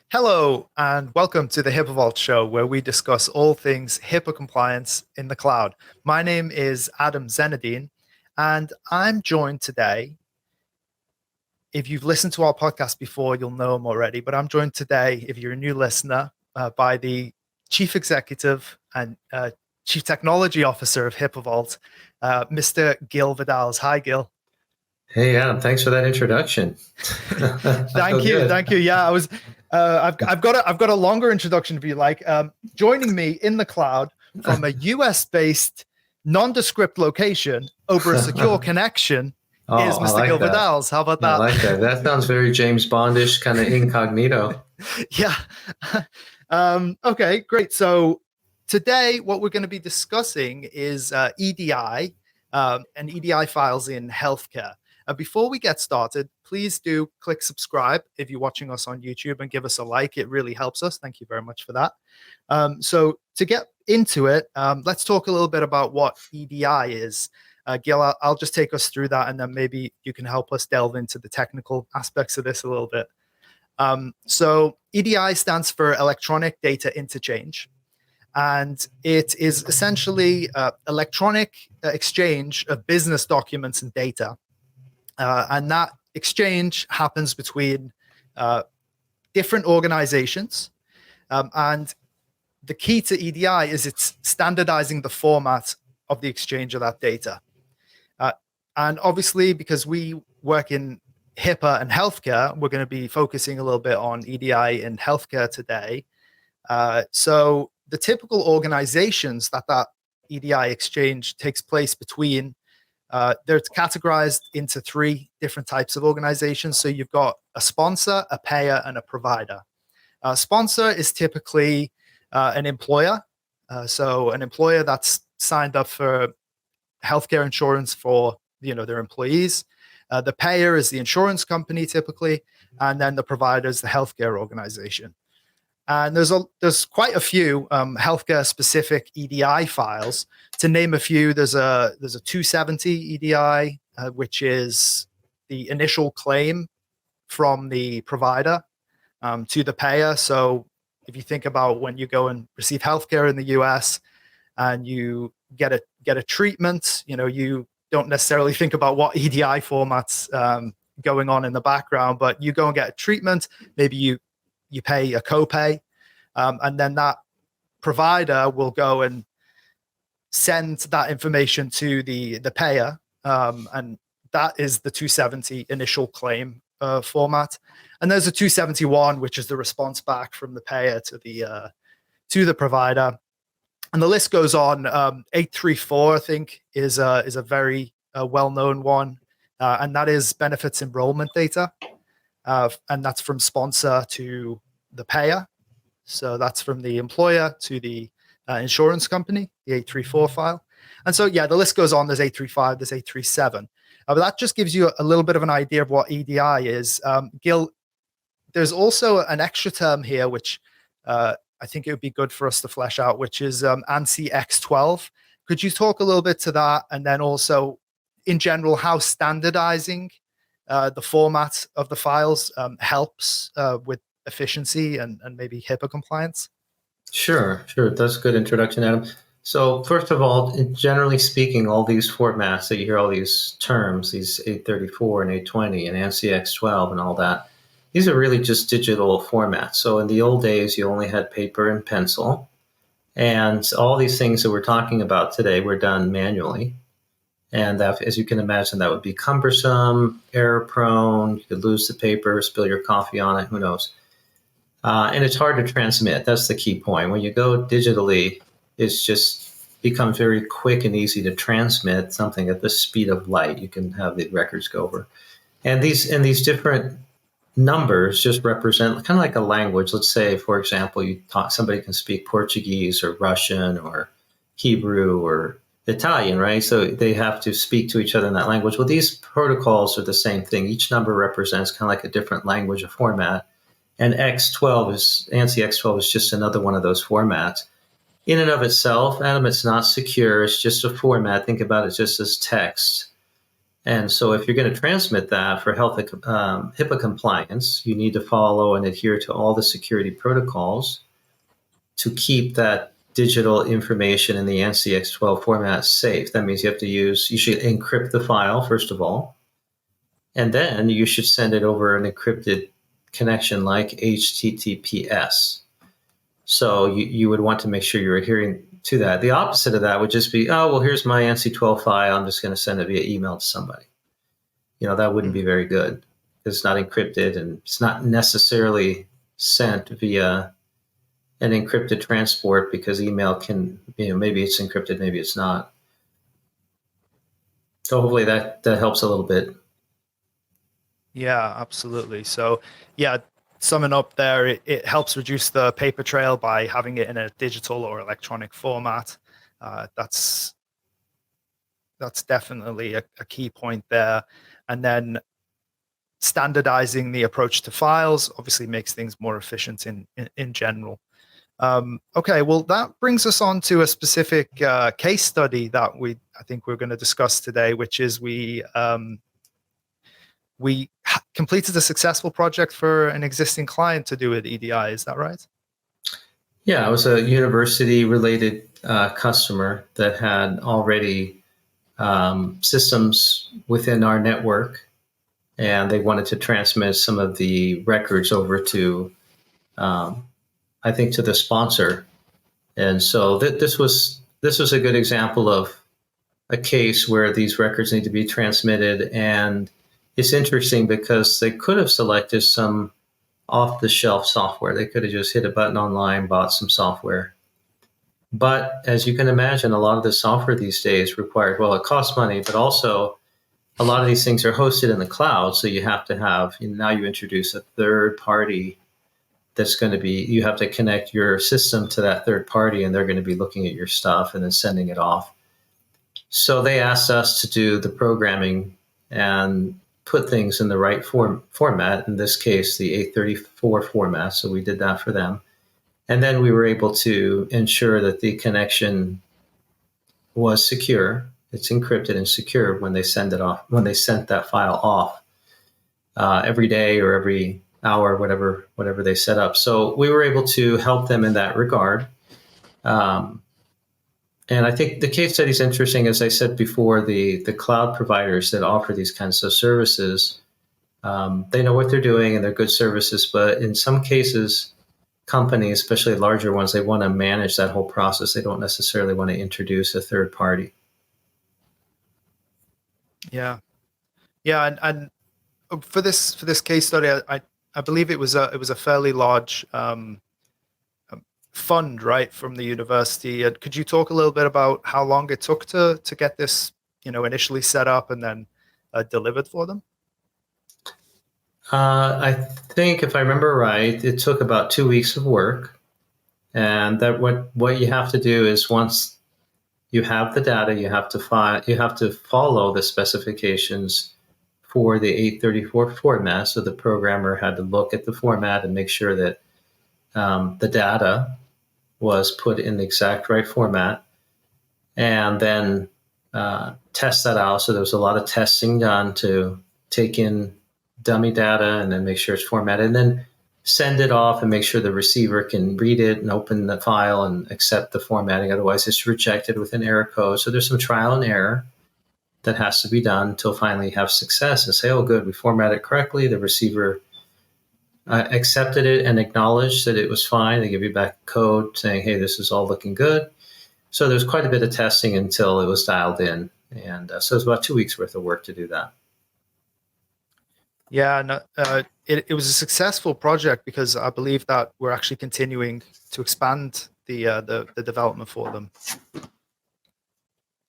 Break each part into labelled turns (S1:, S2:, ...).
S1: Hello, and welcome to the HIPAA Vault show, where we discuss all things HIPAA compliance in the cloud. My name is Adam Zenadine, and I'm joined today. If you've listened to our podcast before, you'll know him already, but I'm joined today, if you're a new listener, by the Chief Executive and Chief Technology Officer of HIPAA Vault, Mr. Gil Vidals. Hi, Gil.
S2: Hey, Adam. Thanks for that introduction.
S1: Thank you. Yeah, I've got a longer introduction if you like. Joining me in the cloud from a US-based nondescript location over a secure connection is Mr. Gil Vidals. How about that?
S2: I like that. That sounds very James Bondish, kind of incognito.
S1: Yeah. Okay, great. So today, what we're going to be discussing is EDI and EDI files in healthcare. Before we get started, please do click subscribe if you're watching us on YouTube and give us a like. It really helps us. Thank you very much for that. So to get into it, let's talk a little bit about what EDI is. Gil, I'll just take us through that, and then maybe you can help us delve into the technical aspects of this a little bit. So EDI stands for Electronic Data Interchange, and it is essentially electronic exchange of business documents and data. And that exchange happens between different organizations. And the key to EDI is it's standardizing the format of the exchange of that data. And obviously, because we work in HIPAA and healthcare, we're going to be focusing a little bit on EDI in healthcare today. So the typical organizations that EDI exchange takes place between, they're categorized into three different types of organizations. So you've got a sponsor, a payer, and a provider. A sponsor is typically an employer. So an employer that's signed up for healthcare insurance for their employees. The payer is the insurance company typically, and then the provider is the healthcare organization. And there's quite a few healthcare specific EDI files. To name a few, there's a 270 EDI, which is the initial claim from the provider to the payer. So if you think about when you go and receive healthcare in the US and you get a treatment, you don't necessarily think about what EDI formats going on in the background, but you go and get a treatment, maybe you pay a copay, and then that provider will go and send that information to the payer, and that is the 270 initial claim format. And there's a 271, which is the response back from the payer to the provider. And the list goes on. 834, I think, is a very well-known one, and that is benefits enrollment data, and that's from sponsor to the payer. So that's from the employer to the insurance company, the 834 file. And so, yeah, the list goes on. There's 835, there's 837. But that just gives you a little bit of an idea of what EDI is. Gil, there's also an extra term here, which I think it would be good for us to flesh out, which is ANSI X12. Could you talk a little bit to that? And then also, in general, how standardizing the format of the files helps with efficiency and maybe HIPAA compliance?
S2: Sure. That's a good introduction, Adam. So first of all, generally speaking, all these formats that you hear, all these terms, these 834 and 820 and ANSI X12 and all that, these are really just digital formats. So in the old days, you only had paper and pencil. And all these things that we're talking about today were done manually. And that, as you can imagine, that would be cumbersome, error-prone. You could lose the paper, spill your coffee on it, who knows. And it's hard to transmit. That's the key point. When you go digitally, it's just becomes very quick and easy to transmit something at the speed of light. You can have the records go over. And these different numbers just represent kind of like a language. Let's say, for example, somebody can speak Portuguese or Russian or Hebrew or Italian, right? So they have to speak to each other in that language. Well, these protocols are the same thing. Each number represents kind of like a different language or format. And ANSI X12 is just another one of those formats. In and of itself, Adam, it's not secure. It's just a format. Think about it just as text. And so if you're going to transmit that for health HIPAA compliance, you need to follow and adhere to all the security protocols to keep that digital information in the NCX12 format safe. That means you should encrypt the file, first of all, and then you should send it over an encrypted connection like HTTPS. So you would want to make sure you're adhering to that. The opposite of that would just be, oh, well, here's my NC12 file. I'm just going to send it via email to somebody. That wouldn't be very good. It's not encrypted, and it's not necessarily sent via an encrypted transport, because email can, maybe it's encrypted, maybe it's not. So hopefully that helps a little bit.
S1: Yeah, absolutely. So yeah, summing up there, it helps reduce the paper trail by having it in a digital or electronic format. That's definitely a key point there. And then standardizing the approach to files obviously makes things more efficient in general. Okay, well, that brings us on to a specific case study that I think we're going to discuss today, which is we completed a successful project for an existing client to do with EDI. Is that right?
S2: Yeah, it was a university-related customer that had already systems within our network, and they wanted to transmit some of the records over to, I think, to the sponsor. And so this was a good example of a case where these records need to be transmitted. And it's interesting because they could have selected some off-the-shelf software. They could have just hit a button online, bought some software. But as you can imagine, a lot of the software these days required, well, it costs money, but also a lot of these things are hosted in the cloud. So you have to have, now you introduce a third party that's going to be, you have to connect your system to that third party, and they're going to be looking at your stuff and then sending it off. So they asked us to do the programming and put things in the right format, in this case, the 834 format. So we did that for them. And then we were able to ensure that the connection was secure. It's encrypted and secure when they send it off, when they sent that file off every day or every hour, whatever they set up. So we were able to help them in that regard. And I think the case study is interesting. As I said before, the cloud providers that offer these kinds of services, they know what they're doing and they're good services. But in some cases, companies, especially larger ones, they want to manage that whole process. They don't necessarily want to introduce a third party.
S1: Yeah, and for this case study, I believe it was a fairly large fund, right, from the university. And could you talk a little bit about how long it took to get this, initially set up and then delivered for them?
S2: I think, if I remember right, it took about 2 weeks of work. And that what you have to do is, once you have the data, you have to follow the specifications for the 834 format. So the programmer had to look at the format and make sure that the data was put in the exact right format, and then test that out. So there was a lot of testing done to take in dummy data and then make sure it's formatted, and then send it off and make sure the receiver can read it and open the file and accept the formatting. Otherwise, it's rejected with an error code. So there's some trial and error that has to be done until finally you have success and say, oh, good, we formatted it correctly. The receiver accepted it and acknowledged that it was fine. They give you back code saying, hey, this is all looking good. So there's quite a bit of testing until it was dialed in. And so it was about 2 weeks worth of work to do that.
S1: Yeah, no, it was a successful project because I believe that we're actually continuing to expand the development for them.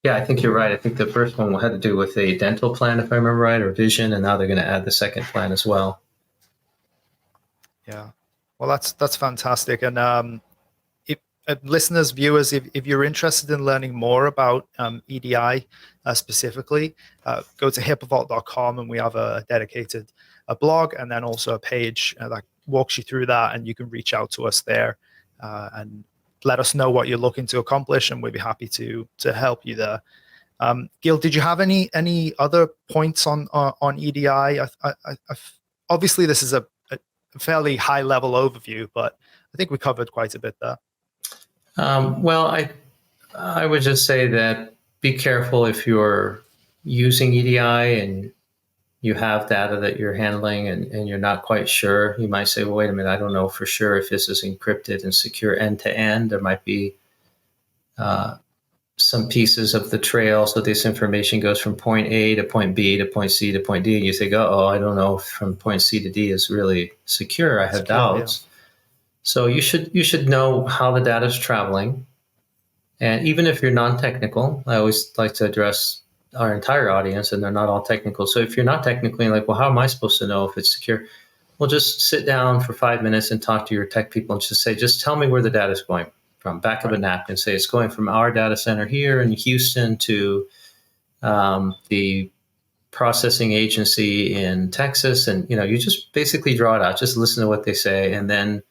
S2: Yeah, I think you're right. I think the first one had to do with a dental plan, if I remember right, or vision, and now they're going to add the second plan as well.
S1: Yeah, well, that's fantastic. And listeners, viewers, if you're interested in learning more about EDI specifically, go to HIPAAVault.com, and we have a dedicated blog, and then also a page that walks you through that, and you can reach out to us there and let us know what you're looking to accomplish, and we'd be happy to help you there. Gil, did you have any other points on EDI? Obviously, this is a fairly high level overview, but I think we covered quite a bit there.
S2: Well, I would just say that be careful if you're using EDI and you have data that you're handling and you're not quite sure. You might say, well, wait a minute, I don't know for sure if this is encrypted and secure end to end. There might be some pieces of the trail, so this information goes from point A to point B to point C to point D, and you think, oh, I don't know if from point C to D is really secure. I have doubts. Yeah. So you should know how the data is traveling. And even if you're non-technical, I always like to address our entire audience, and they're not all technical. So if you're not technically like, well, how am I supposed to know if it's secure? Well, just sit down for 5 minutes and talk to your tech people and just say, just tell me where the data is going from, back of a napkin. Say it's going from our data center here in Houston to the processing agency in Texas. And, you just basically draw it out, just listen to what they say. And then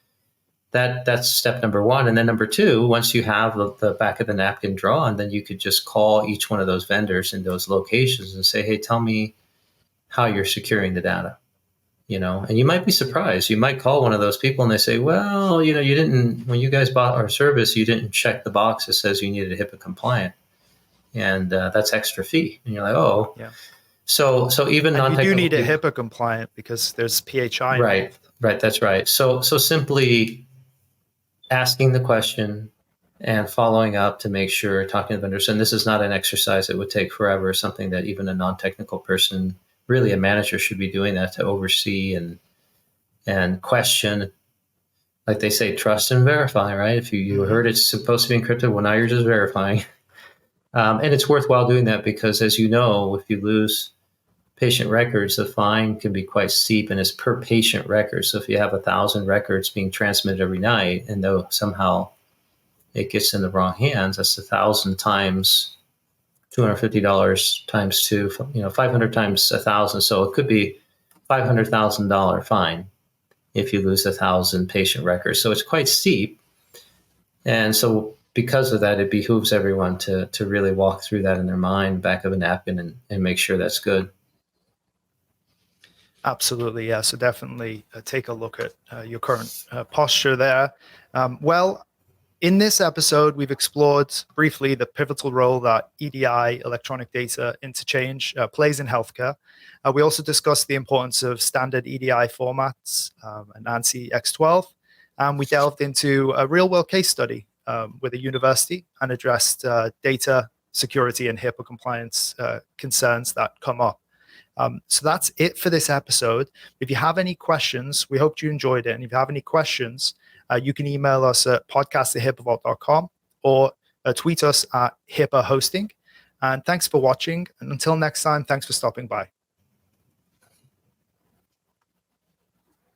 S2: that's step number one. And then number two, once you have the back of the napkin drawn, then you could just call each one of those vendors in those locations and say, hey, tell me how you're securing the data. And you might be surprised. You might call one of those people and they say, well, you didn't, when you guys bought our service, you didn't check the box that says you needed a HIPAA compliant. And that's extra fee. And you're like, oh, yeah. So even non-technical,
S1: you do need a HIPAA compliant because there's PHI involved.
S2: Right. That's right. So simply asking the question and following up to make sure, talking to vendors, and this is not an exercise that would take forever, something that even a non-technical person, really a manager, should be doing that to oversee and question. Like they say, trust and verify, right? If you heard it's supposed to be encrypted, well, now you're just verifying. And it's worthwhile doing that because, as you know, if you lose patient records, the fine can be quite steep, and it's per patient record. So if you have 1,000 records being transmitted every night, and though somehow it gets in the wrong hands, that's 1,000 times $250 times 2, 500 times 1,000. So it could be $500,000 fine if you lose 1,000 patient records. So it's quite steep. And so because of that, it behooves everyone to really walk through that in their mind, back of a napkin, and make sure that's good.
S1: Absolutely, yeah. So definitely take a look at your current posture there. Well, in this episode, we've explored briefly the pivotal role that EDI, Electronic Data Interchange, plays in healthcare. We also discussed the importance of standard EDI formats and ANSI X12. And we delved into a real-world case study with a university and addressed data security and HIPAA compliance concerns that come up. So that's it for this episode. If you have any questions, we hope you enjoyed it. And if you have any questions, you can email us at podcast@HIPAAVault.com or tweet us at HIPAA Hosting. And thanks for watching. And until next time, thanks for stopping by.